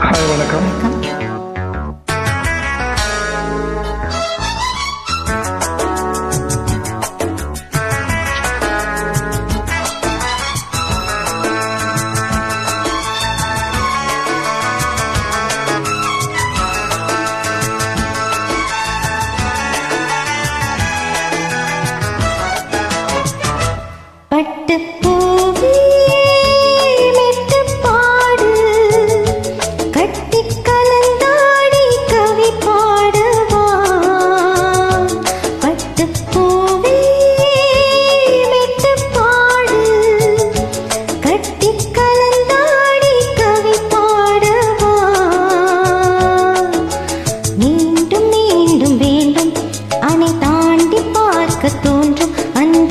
Hi, வணக்கம். பட்டுப்பூவே மெட்டுப்பாடு கட்டிக் கலந்தாடி கவி பாடவா. பட்டுப்பூவே மெட்டுப்பாடு கட்டிக் கலந்தாடி கவி பாடவா. மீண்டும் மீண்டும் வேண்டும் அணை தாண்டி பார்க்க தோன்றும் அந்த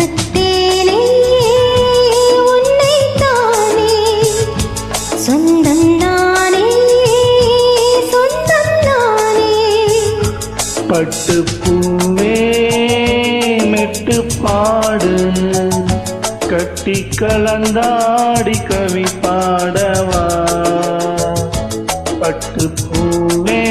பட்டுப்பூவே மெட்டுப்பாடு கட்டி கலந்தாடி கவி பாடவா. பட்டுப்பூவே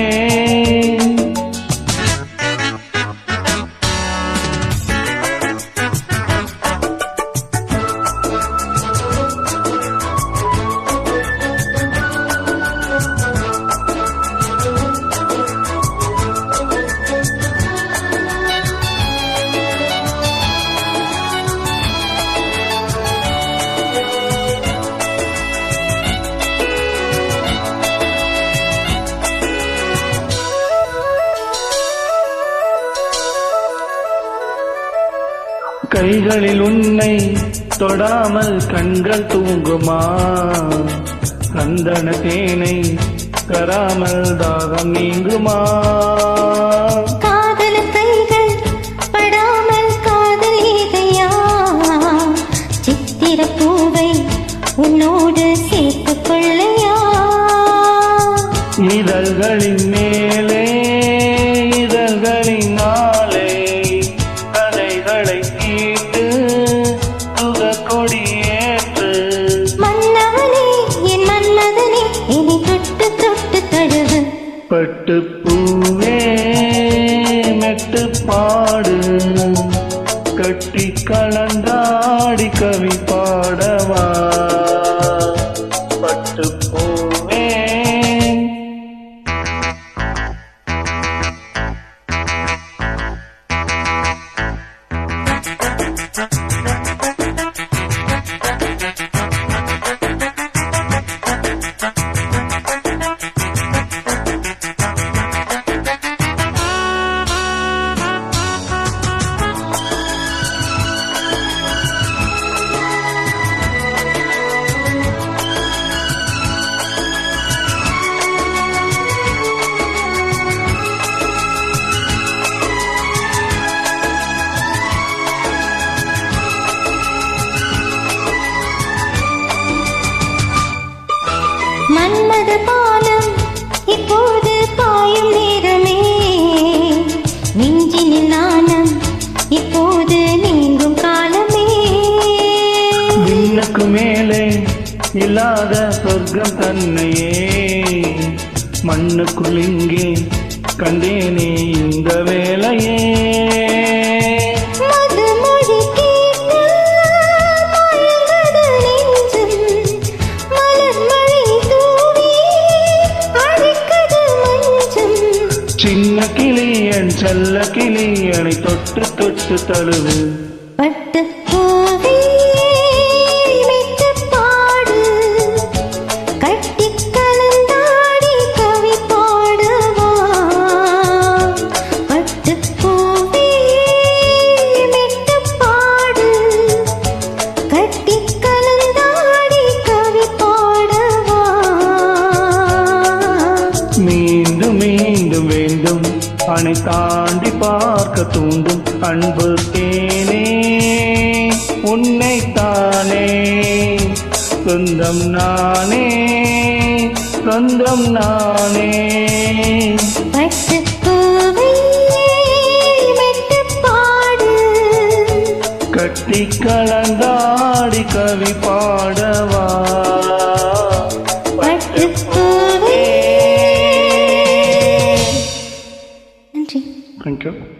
கைகளில் உன்னை தொடாமல் கண்கள் தூங்குமா. சந்தன தேனை தராமல் தாகம் நீங்குமா. காதல கைகள் படாமல் காதல் ஏதையா. சித்திர பூவை உன்னோடு சேர்த்துக் கொள்ளையா. இதழ்களின் மேலே இதழ்களின் நாளே கதைகளை கேட்டு சுக கொடியேற்று. மன்னவனே என் மன்மதனே இனி தொட்டு தொட்டு தழுவு. பட்டுப்பூவே மெட்டுப்பாடு கட்டி கலந்தாடி கவி பாடவா. பட்டுப்பூவே மன்மத பாலம் இப்போது பாயும் நேரமே. நெஞ்சினில் நாணம் இப்போது நீங்கும் காலமே. விண்ணுக்கு மேலே இல்லாத சொர்க்கம் தன்னையே மண்ணுக்குள் இங்கே கண்டேனே இந்த வேலையே. சின்ன கிளியன் செல்ல கிளியனை தொட்டு தொட்டு தழுவு. பட்டுப்பூவே மெட்டுப்பாடு கட்டிக் கலந்தாடி கவி பாடவா. பட்டுப்பூவே மெட்டுப்பாடு கட்டிக் கலந்தாடி கவி பாடவா. மீண்டும் மீண்டும் வேண்டும் அணை தாண்டி பார்க்க தூண்டும் அன்பு தேனே உன்னைத்தானே. சொந்தம் நானே சொந்தம் நானே. பட்டுப்பூவே மெட்டுப்பாடு கட்டி கலந்தாடி கவி பாடவா. பட்டுப்பூவே நன்றி. தேங்க்யூ.